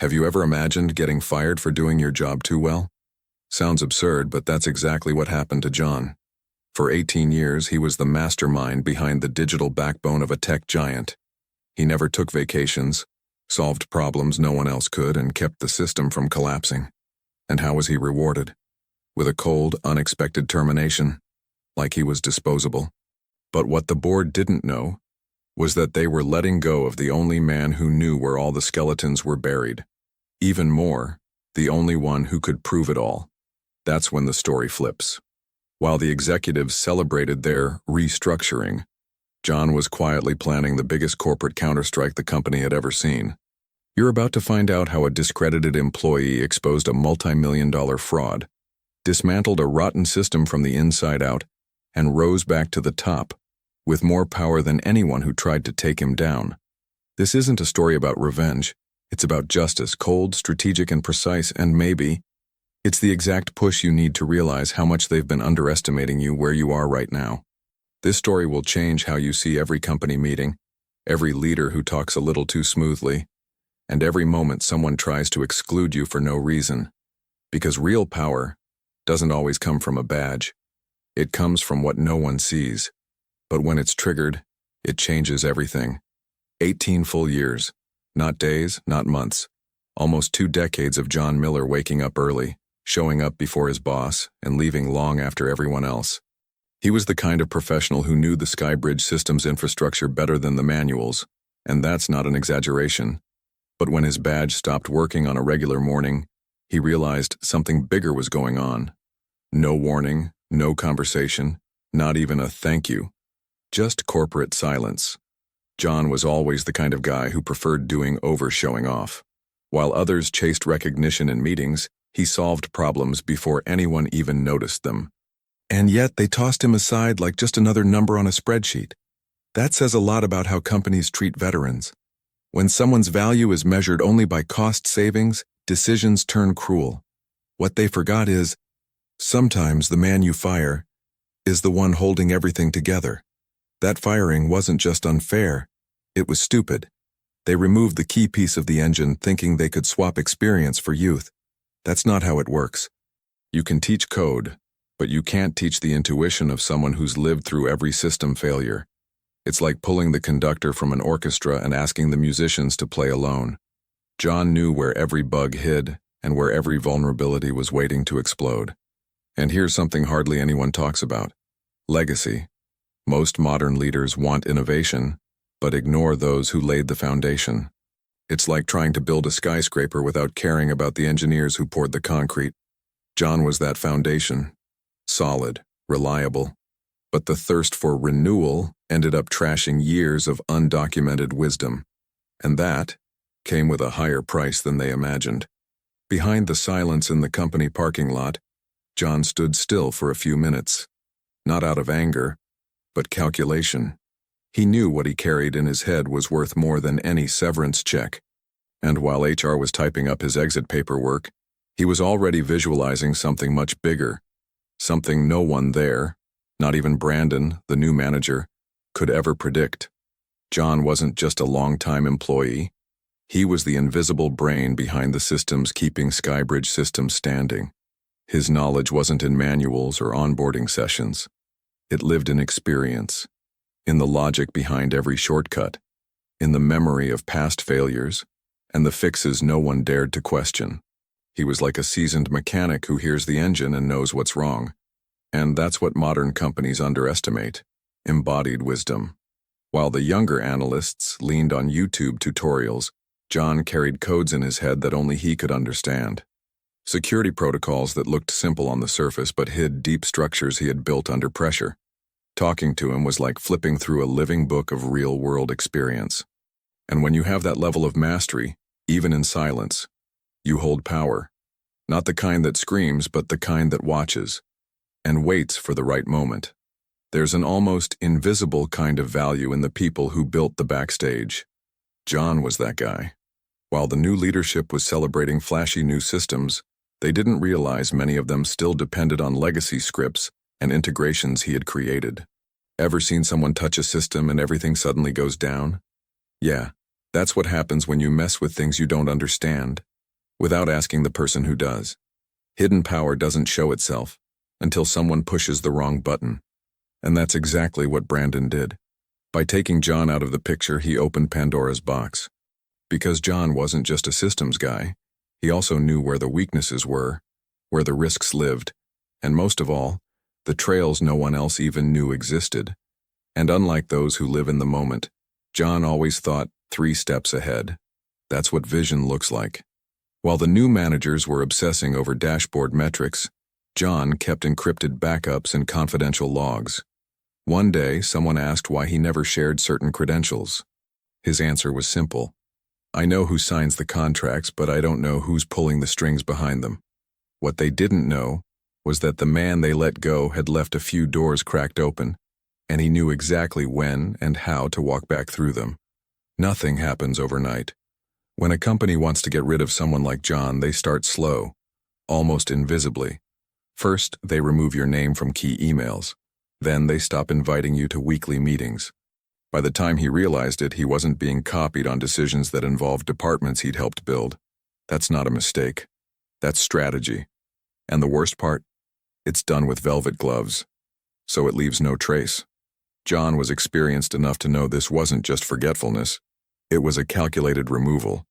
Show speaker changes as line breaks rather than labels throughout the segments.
Have you ever imagined getting fired for doing your job too well? Sounds absurd, but that's exactly what happened to John. For 18 years, he was the mastermind behind the digital backbone of a tech giant. He never took vacations, solved problems no one else could, and kept the system from collapsing. And how was he rewarded? With a cold, unexpected termination, like he was disposable. But what the board didn't know was that they were letting go of the only man who knew where all the skeletons were buried. Even more, the only one who could prove it all. That's when the story flips. While the executives celebrated their restructuring, John was quietly planning the biggest corporate counterstrike the company had ever seen. You're about to find out how a discredited employee exposed a multi-million-dollar fraud, dismantled a rotten system from the inside out, and rose back to the top, with more power than anyone who tried to take him down. This isn't a story about revenge. It's about justice, cold, strategic, and precise, and maybe it's the exact push you need to realize how much they've been underestimating you where you are right now. This story will change how you see every company meeting, every leader who talks a little too smoothly, and every moment someone tries to exclude you for no reason. Because real power doesn't always come from a badge. It comes from what no one sees. But when it's triggered, it changes everything. 18 full years. Not days, not months. Almost 2 decades of John Miller waking up early, showing up before his boss, and leaving long after everyone else. He was the kind of professional who knew the Skybridge system's infrastructure better than the manuals, and that's not an exaggeration. But when his badge stopped working on a regular morning, he realized something bigger was going on. No warning, no conversation, not even a thank you. Just corporate silence. John was always the kind of guy who preferred doing over showing off. While others chased recognition in meetings, he solved problems before anyone even noticed them. And yet they tossed him aside like just another number on a spreadsheet. That says a lot about how companies treat veterans. When someone's value is measured only by cost savings, decisions turn cruel. What they forgot is, sometimes the man you fire is the one holding everything together. That firing wasn't just unfair, it was stupid. They removed the key piece of the engine thinking they could swap experience for youth. That's not how it works. You can teach code, but you can't teach the intuition of someone who's lived through every system failure. It's like pulling the conductor from an orchestra and asking the musicians to play alone. John knew where every bug hid and where every vulnerability was waiting to explode. And here's something hardly anyone talks about: legacy. Most modern leaders want innovation, but ignore those who laid the foundation. It's like trying to build a skyscraper without caring about the engineers who poured the concrete. John was that foundation. Solid, reliable. But the thirst for renewal ended up trashing years of undocumented wisdom. And that came with a higher price than they imagined. Behind the silence in the company parking lot, John stood still for a few minutes. Not out of anger, but calculation. He knew what he carried in his head was worth more than any severance check. And while HR was typing up his exit paperwork, he was already visualizing something much bigger. Something no one there, not even Brandon, the new manager, could ever predict. John wasn't just a long-time employee. He was the invisible brain behind the systems keeping Skybridge systems standing. His knowledge wasn't in manuals or onboarding sessions. It lived in experience, in the logic behind every shortcut, in the memory of past failures, and the fixes no one dared to question. He was like a seasoned mechanic who hears the engine and knows what's wrong. And that's what modern companies underestimate: embodied wisdom. While the younger analysts leaned on YouTube tutorials, John carried codes in his head that only he could understand. Security protocols that looked simple on the surface but hid deep structures he had built under pressure. Talking to him was like flipping through a living book of real-world experience. And when you have that level of mastery, even in silence, you hold power. Not the kind that screams, but the kind that watches and waits for the right moment. There's an almost invisible kind of value in the people who built the backstage. John was that guy. While the new leadership was celebrating flashy new systems, they didn't realize many of them still depended on legacy scripts and integrations he had created. Ever seen someone touch a system and everything suddenly goes down? Yeah, that's what happens when you mess with things you don't understand. without asking the person who does. Hidden power doesn't show itself until someone pushes the wrong button. And that's exactly what Brandon did. By taking John out of the picture, he opened Pandora's box. Because John wasn't just a systems guy, he also knew where the weaknesses were, where the risks lived, and most of all, the trails no one else even knew existed. And unlike those who live in the moment, John always thought 3 steps ahead. That's what vision looks like. While the new managers were obsessing over dashboard metrics, John kept encrypted backups and confidential logs. One day, someone asked why he never shared certain credentials. His answer was simple. I know who signs the contracts, but I don't know who's pulling the strings behind them. What they didn't know was that the man they let go had left a few doors cracked open, and he knew exactly when and how to walk back through them. Nothing happens overnight. When a company wants to get rid of someone like John, they start slow, almost invisibly. First, they remove your name from key emails. Then they stop inviting you to weekly meetings. By the time he realized it, he wasn't being copied on decisions that involved departments he'd helped build. That's not a mistake. That's strategy. And the worst part? It's done with velvet gloves. So it leaves no trace. John was experienced enough to know this wasn't just forgetfulness. It was a calculated removal.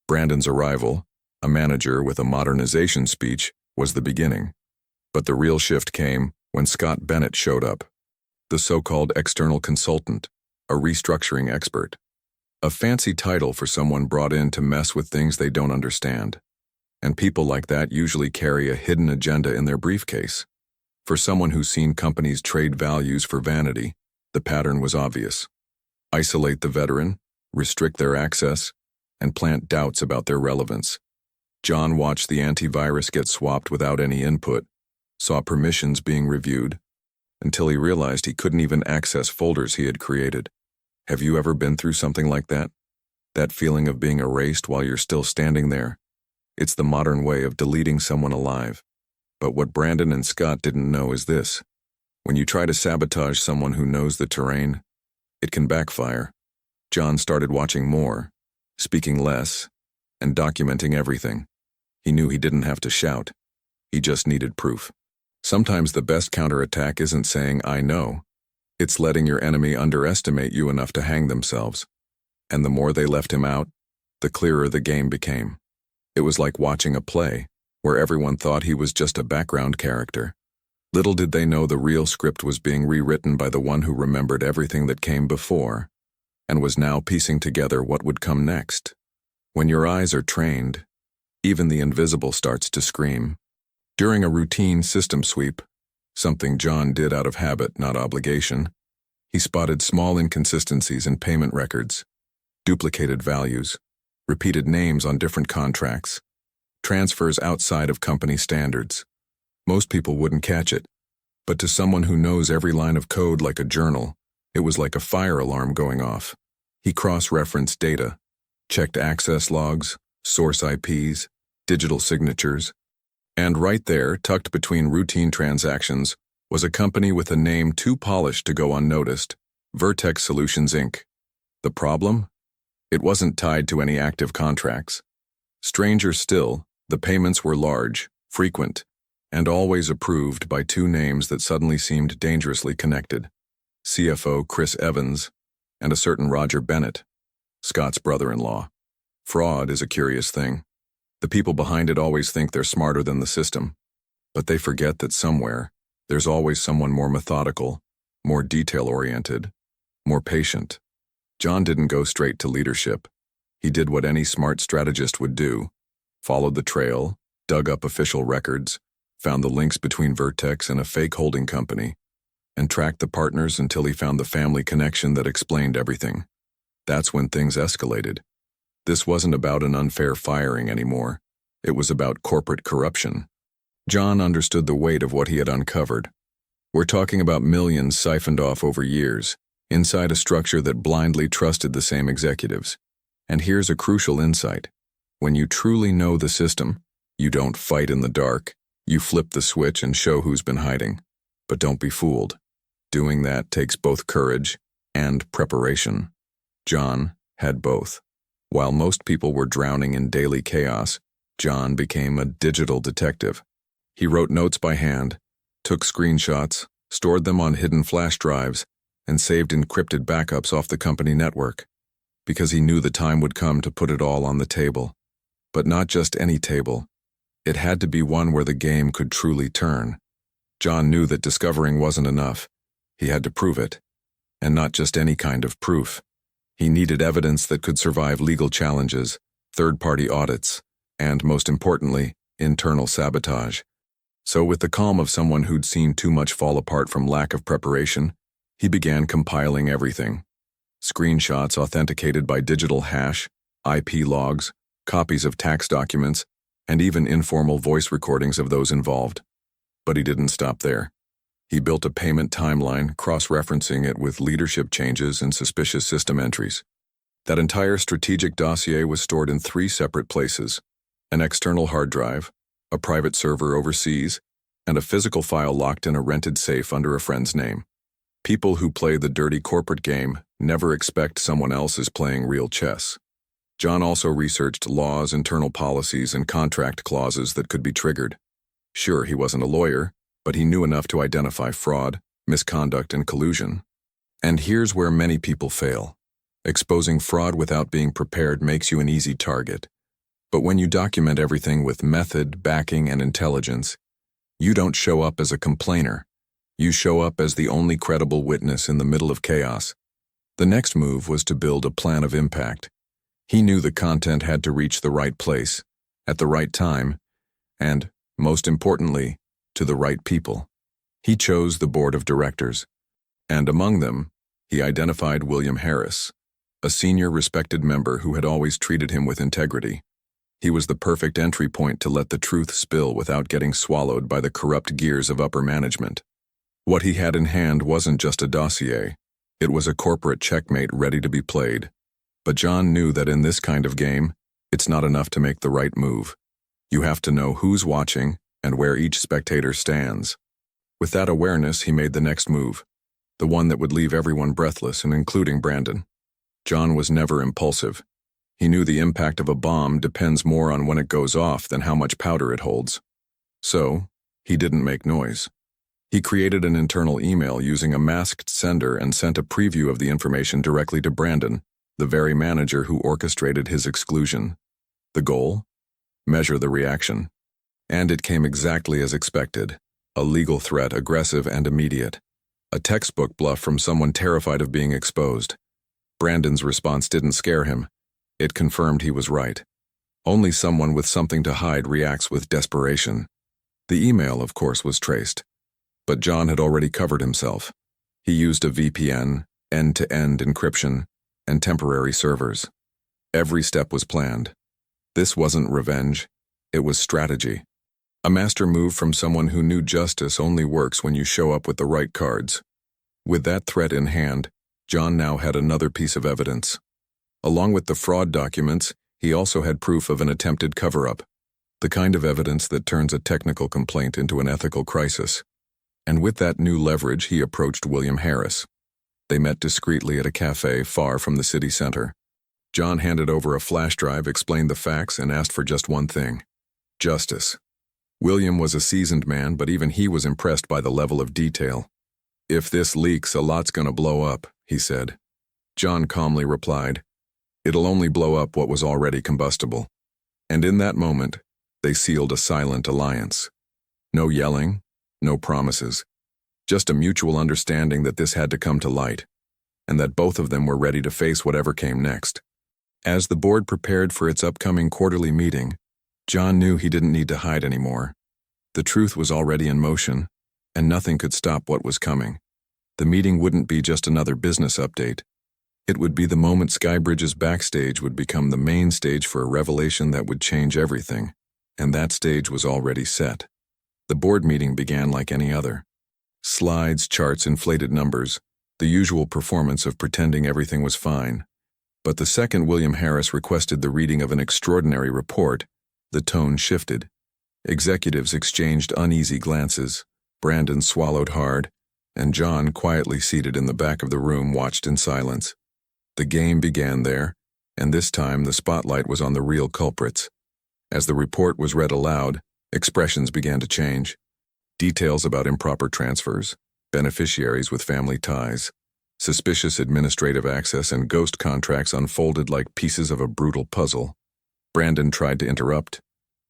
Brandon's arrival, a manager with a modernization speech, was the beginning. But the real shift came when Scott Bennett showed up, the so-called external consultant, a restructuring expert. A fancy title for someone brought in to mess with things they don't understand. And people like that usually carry a hidden agenda in their briefcase. For someone who's seen companies trade values for vanity, the pattern was obvious. Isolate the veteran, restrict their access, and plant doubts about their relevance. John watched the antivirus get swapped without any input, saw permissions being reviewed, until he realized he couldn't even access folders he had created. Have you ever been through something like that? That feeling of being erased while you're still standing there? It's the modern way of deleting someone alive. But what Brandon and Scott didn't know is this. When you try to sabotage someone who knows the terrain, it can backfire. John started watching more, speaking less, and documenting everything. He knew he didn't have to shout. He just needed proof. Sometimes the best counterattack isn't saying, I know. It's letting your enemy underestimate you enough to hang themselves. And the more they left him out, the clearer the game became. It was like watching a play, where everyone thought he was just a background character. Little did they know the real script was being rewritten by the one who remembered everything that came before, and was now piecing together what would come next. When your eyes are trained, even the invisible starts to scream. During a routine system sweep, something John did out of habit, not obligation, he spotted small inconsistencies in payment records, duplicated values, repeated names on different contracts, transfers outside of company standards. Most people wouldn't catch it, but to someone who knows every line of code like a journal, it was like a fire alarm going off. He cross-referenced data, checked access logs, source IPs, digital signatures, and right there, tucked between routine transactions, was a company with a name too polished to go unnoticed, Vertex Solutions, Inc. The problem? It wasn't tied to any active contracts. Stranger still, the payments were large, frequent, and always approved by 2 names that suddenly seemed dangerously connected. CFO Chris Evans and a certain Roger Bennett, Scott's brother-in-law. Fraud is a curious thing. The people behind it always think they're smarter than the system, but they forget that somewhere, there's always someone more methodical, more detail-oriented, more patient. John didn't go straight to leadership. He did what any smart strategist would do, followed the trail, dug up official records, found the links between Vertex and a fake holding company, and tracked the partners until he found the family connection that explained everything. That's when things escalated. This wasn't about an unfair firing anymore. It was about corporate corruption. John understood the weight of what he had uncovered. We're talking about millions siphoned off over years, inside a structure that blindly trusted the same executives. And here's a crucial insight. When you truly know the system, you don't fight in the dark. You flip the switch and show who's been hiding. But don't be fooled. Doing that takes both courage and preparation. John had both. While most people were drowning in daily chaos, John became a digital detective. He wrote notes by hand, took screenshots, stored them on hidden flash drives, and saved encrypted backups off the company network, because he knew the time would come to put it all on the table. But not just any table. It had to be one where the game could truly turn. John knew that discovering wasn't enough. He had to prove it. And not just any kind of proof. He needed evidence that could survive legal challenges, third-party audits, and, most importantly, internal sabotage. So with the calm of someone who'd seen too much fall apart from lack of preparation, he began compiling everything. Screenshots authenticated by digital hash, IP logs, copies of tax documents, and even informal voice recordings of those involved. But he didn't stop there. He built a payment timeline, cross-referencing it with leadership changes and suspicious system entries. That entire strategic dossier was stored in 3 separate places: an external hard drive, a private server overseas, and a physical file locked in a rented safe under a friend's name. People who play the dirty corporate game never expect someone else is playing real chess. John also researched laws, internal policies, and contract clauses that could be triggered. Sure, he wasn't a lawyer, but he knew enough to identify fraud, misconduct, and collusion. And here's where many people fail. Exposing fraud without being prepared makes you an easy target. But when you document everything with method, backing, and intelligence, you don't show up as a complainer. You show up as the only credible witness in the middle of chaos. The next move was to build a plan of impact. He knew the content had to reach the right place, at the right time, and, most importantly, to the right people. He chose the board of directors, and among them, he identified William Harris, a senior respected member who had always treated him with integrity. He was the perfect entry point to let the truth spill without getting swallowed by the corrupt gears of upper management. What he had in hand wasn't just a dossier. It was a corporate checkmate ready to be played. But John knew that in this kind of game, it's not enough to make the right move. You have to know who's watching and where each spectator stands. With that awareness, he made the next move, the one that would leave everyone breathless, and including Brandon. John was never impulsive. He knew the impact of a bomb depends more on when it goes off than how much powder it holds. So, he didn't make noise. He created an internal email using a masked sender and sent a preview of the information directly to Brandon, the very manager who orchestrated his exclusion. The goal? Measure the reaction. And it came exactly as expected. A legal threat, aggressive and immediate. A textbook bluff from someone terrified of being exposed. Brandon's response didn't scare him. It confirmed he was right. Only someone with something to hide reacts with desperation. The email, of course, was traced. But John had already covered himself. He used a VPN, end-to-end encryption, and temporary servers. Every step was planned. This wasn't revenge. It was strategy. A master move from someone who knew justice only works when you show up with the right cards. With that threat in hand, John now had another piece of evidence. Along with the fraud documents, he also had proof of an attempted cover-up, the kind of evidence that turns a technical complaint into an ethical crisis. And with that new leverage, he approached William Harris. They met discreetly at a cafe far from the city center. John handed over a flash drive, explained the facts, and asked for just one thing: justice. William was a seasoned man, but even he was impressed by the level of detail. "If this leaks, a lot's gonna blow up," he said. John calmly replied, "It'll only blow up what was already combustible." And in that moment, they sealed a silent alliance. No yelling, no promises. Just a mutual understanding that this had to come to light, and that both of them were ready to face whatever came next. As the board prepared for its upcoming quarterly meeting, John knew he didn't need to hide anymore. The truth was already in motion, and nothing could stop what was coming. The meeting wouldn't be just another business update. It would be the moment Skybridge's backstage would become the main stage for a revelation that would change everything, and that stage was already set. The board meeting began like any other. Slides, charts, inflated numbers, the usual performance of pretending everything was fine. But the second William Harris requested the reading of an extraordinary report, the tone shifted. Executives exchanged uneasy glances. Brandon swallowed hard, and John, quietly seated in the back of the room, watched in silence. The game began there, and this time the spotlight was on the real culprits. As the report was read aloud, expressions began to change. Details about improper transfers, beneficiaries with family ties, suspicious administrative access, and ghost contracts unfolded like pieces of a brutal puzzle. Brandon tried to interrupt.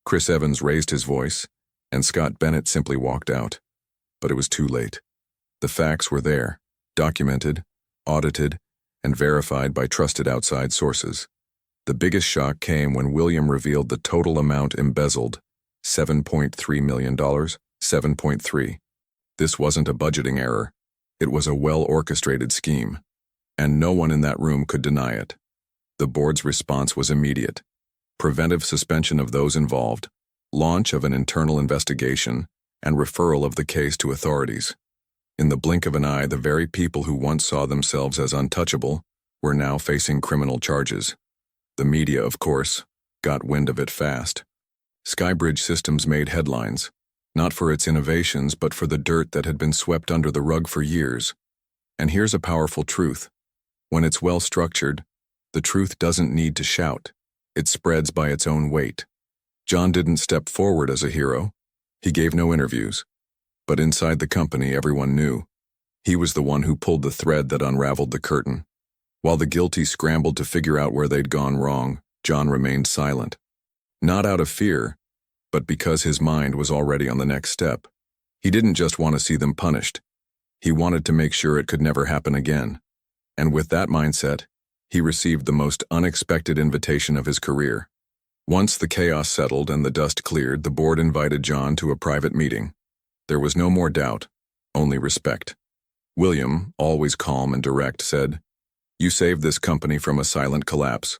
Chris Evans raised his voice, and Scott Bennett simply walked out. But it was too late. The facts were there, documented, audited, and verified by trusted outside sources. The biggest shock came when William revealed the total amount embezzled, $7.3 million, 7.3. This wasn't a budgeting error. It was a well-orchestrated scheme, and no one in that room could deny it. The board's response was immediate. Preventive suspension of those involved, launch of an internal investigation, and referral of the case to authorities. In the blink of an eye, the very people who once saw themselves as untouchable were now facing criminal charges. The media, of course, got wind of it fast. Skybridge Systems made headlines, not for its innovations but for the dirt that had been swept under the rug for years. And here's a powerful truth. When it's well structured, the truth doesn't need to shout. It spreads by its own weight. John didn't step forward as a hero. He gave no interviews. But inside the company, everyone knew. He was the one who pulled the thread that unraveled the curtain. While the guilty scrambled to figure out where they'd gone wrong, John remained silent. Not out of fear, but because his mind was already on the next step. He didn't just want to see them punished. He wanted to make sure it could never happen again. And with that mindset, he received the most unexpected invitation of his career. Once the chaos settled and the dust cleared, the board invited John to a private meeting. There was no more doubt, only respect. William, always calm and direct, said, "You saved this company from a silent collapse.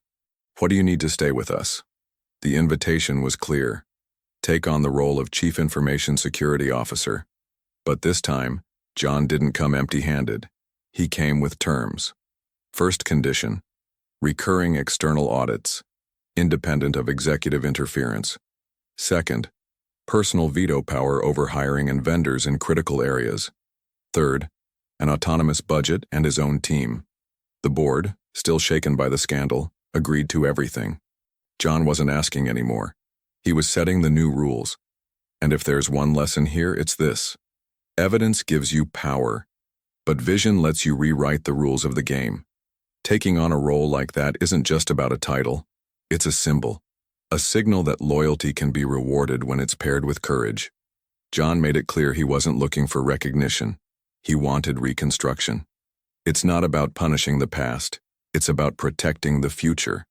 What do you need to stay with us?" The invitation was clear. Take on the role of Chief Information Security Officer. But this time, John didn't come empty-handed. He came with terms. First condition, recurring external audits, independent of executive interference. Second, personal veto power over hiring and vendors in critical areas. Third, an autonomous budget and his own team. The board, still shaken by the scandal, agreed to everything. John wasn't asking anymore. He was setting the new rules. And if there's one lesson here, it's this. Evidence gives you power, but vision lets you rewrite the rules of the game. Taking on a role like that isn't just about a title. It's a symbol, a signal that loyalty can be rewarded when it's paired with courage. John made it clear he wasn't looking for recognition. He wanted reconstruction. It's not about punishing the past. It's about protecting the future.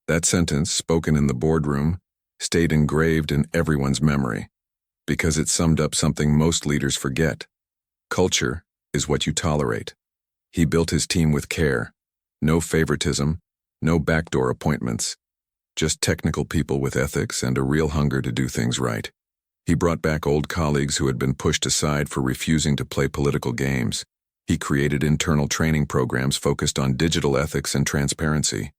That sentence, spoken in the boardroom, stayed engraved in everyone's memory, because it summed up something most leaders forget. Culture is what you tolerate. He built his team with care. No favoritism, no backdoor appointments. Just technical people with ethics and a real hunger to do things right. He brought back old colleagues who had been pushed aside for refusing to play political games. He created internal training programs focused on digital ethics and transparency.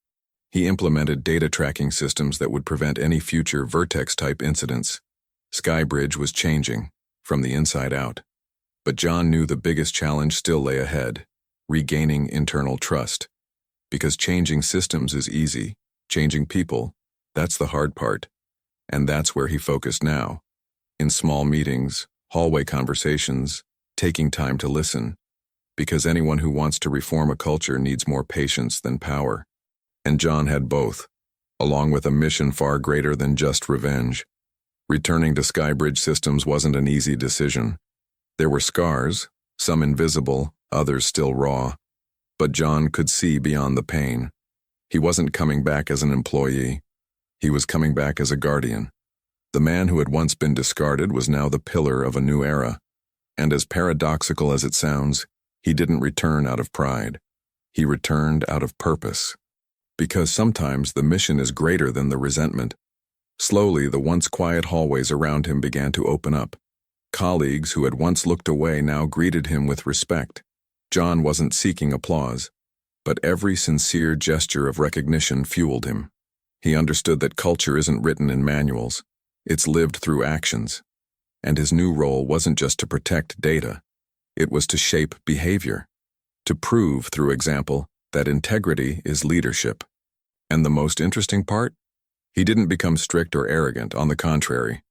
He implemented data tracking systems that would prevent any future Vertex-type incidents. Skybridge was changing, from the inside out. But John knew the biggest challenge still lay ahead, regaining internal trust. Because changing systems is easy, changing people, that's the hard part. And that's where he focused now. In small meetings, hallway conversations, taking time to listen. Because anyone who wants to reform a culture needs more patience than power. And John had both, along with a mission far greater than just revenge. Returning to Skybridge Systems wasn't an easy decision. There were scars, some invisible, others still raw. But John could see beyond the pain. He wasn't coming back as an employee. He was coming back as a guardian. The man who had once been discarded was now the pillar of a new era. And as paradoxical as it sounds, he didn't return out of pride. He returned out of purpose. Because sometimes the mission is greater than the resentment. Slowly, the once quiet hallways around him began to open up. Colleagues who had once looked away now greeted him with respect. John wasn't seeking applause, but every sincere gesture of recognition fueled him. He understood that culture isn't written in manuals. It's lived through actions. And his new role wasn't just to protect data. It was to shape behavior. To prove, through example, that integrity is leadership. And the most interesting part? He didn't become strict or arrogant, on the contrary.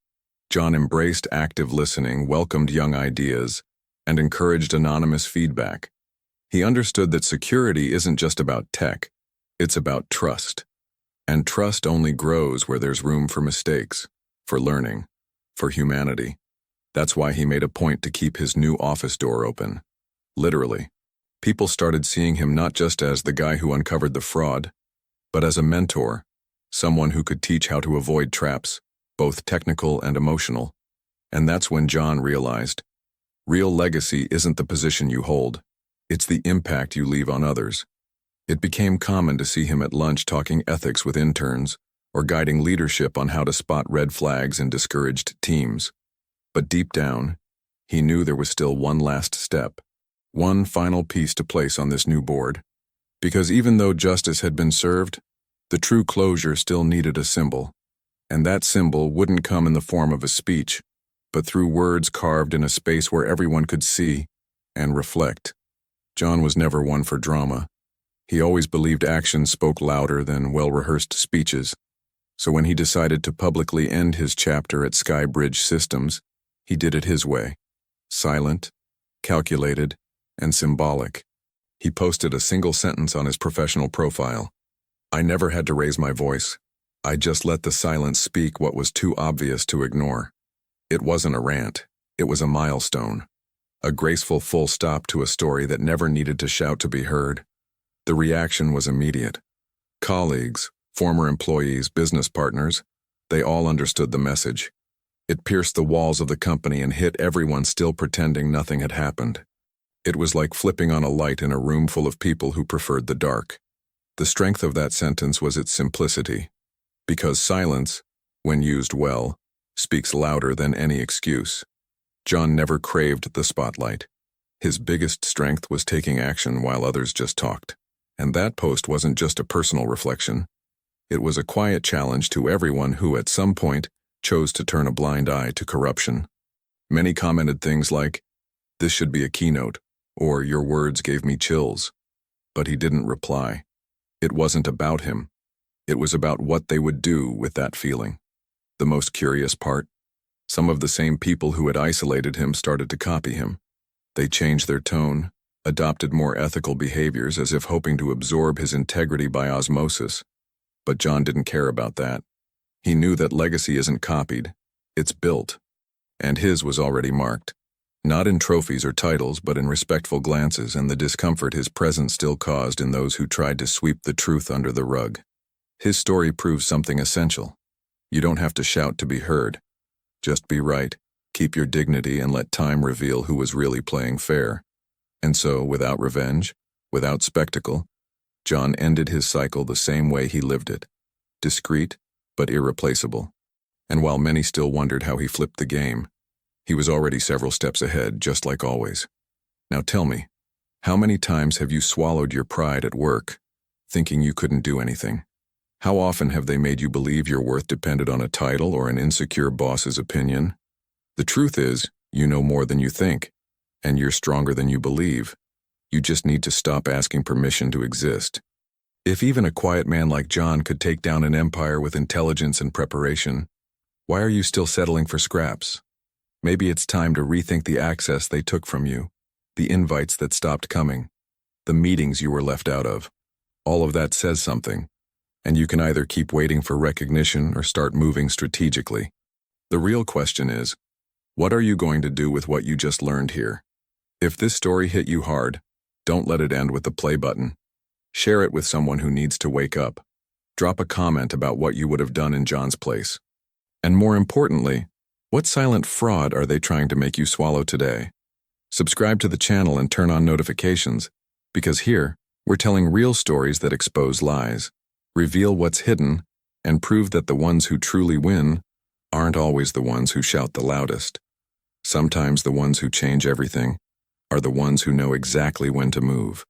John embraced active listening, welcomed young ideas, and encouraged anonymous feedback. He understood that security isn't just about tech, it's about trust. And trust only grows where there's room for mistakes, for learning, for humanity. That's why he made a point to keep his new office door open. Literally. People started seeing him not just as the guy who uncovered the fraud, but as a mentor, someone who could teach how to avoid traps, both technical and emotional. And that's when John realized, real legacy isn't the position you hold, it's the impact you leave on others. It became common to see him at lunch talking ethics with interns, or guiding leadership on how to spot red flags in discouraged teams. But deep down, he knew there was still one last step, one final piece to place on this new board. Because even though justice had been served, the true closure still needed a symbol. And that symbol wouldn't come in the form of a speech, but through words carved in a space where everyone could see and reflect. John was never one for drama. He always believed actions spoke louder than well-rehearsed speeches. So when he decided to publicly end his chapter at Skybridge Systems, he did it his way. Silent, calculated, and symbolic. He posted a single sentence on his professional profile. I never had to raise my voice. I just let the silence speak what was too obvious to ignore. It wasn't a rant. It was a milestone. A graceful full stop to a story that never needed to shout to be heard. The reaction was immediate. Colleagues, former employees, business partners, they all understood the message. It pierced the walls of the company and hit everyone still pretending nothing had happened. It was like flipping on a light in a room full of people who preferred the dark. The strength of that sentence was its simplicity. Because silence, when used well, speaks louder than any excuse. John never craved the spotlight. His biggest strength was taking action while others just talked. And that post wasn't just a personal reflection. It was a quiet challenge to everyone who at some point chose to turn a blind eye to corruption. Many commented things like, "This should be a keynote," or "Your words gave me chills." But he didn't reply. It wasn't about him. It was about what they would do with that feeling. The most curious part? Some of the same people who had isolated him started to copy him. They changed their tone, adopted more ethical behaviors as if hoping to absorb his integrity by osmosis. But John didn't care about that. He knew that legacy isn't copied, it's built. And his was already marked. Not in trophies or titles, but in respectful glances and the discomfort his presence still caused in those who tried to sweep the truth under the rug. His story proves something essential. You don't have to shout to be heard. Just be right, keep your dignity, and let time reveal who was really playing fair. And so, without revenge, without spectacle, John ended his cycle the same way he lived it. Discreet, but irreplaceable. And while many still wondered how he flipped the game, he was already several steps ahead, just like always. Now tell me, how many times have you swallowed your pride at work, thinking you couldn't do anything? How often have they made you believe your worth depended on a title or an insecure boss's opinion? The truth is, you know more than you think, and you're stronger than you believe. You just need to stop asking permission to exist. If even a quiet man like John could take down an empire with intelligence and preparation, why are you still settling for scraps? Maybe it's time to rethink the access they took from you, the invites that stopped coming, the meetings you were left out of. All of that says something, and you can either keep waiting for recognition or start moving strategically. The real question is, what are you going to do with what you just learned here? If this story hit you hard, don't let it end with the play button. Share it with someone who needs to wake up. Drop a comment about what you would have done in John's place. And more importantly, what silent fraud are they trying to make you swallow today? Subscribe to the channel and turn on notifications, because here, we're telling real stories that expose lies, reveal what's hidden, and prove that the ones who truly win aren't always the ones who shout the loudest. Sometimes the ones who change everything are the ones who know exactly when to move.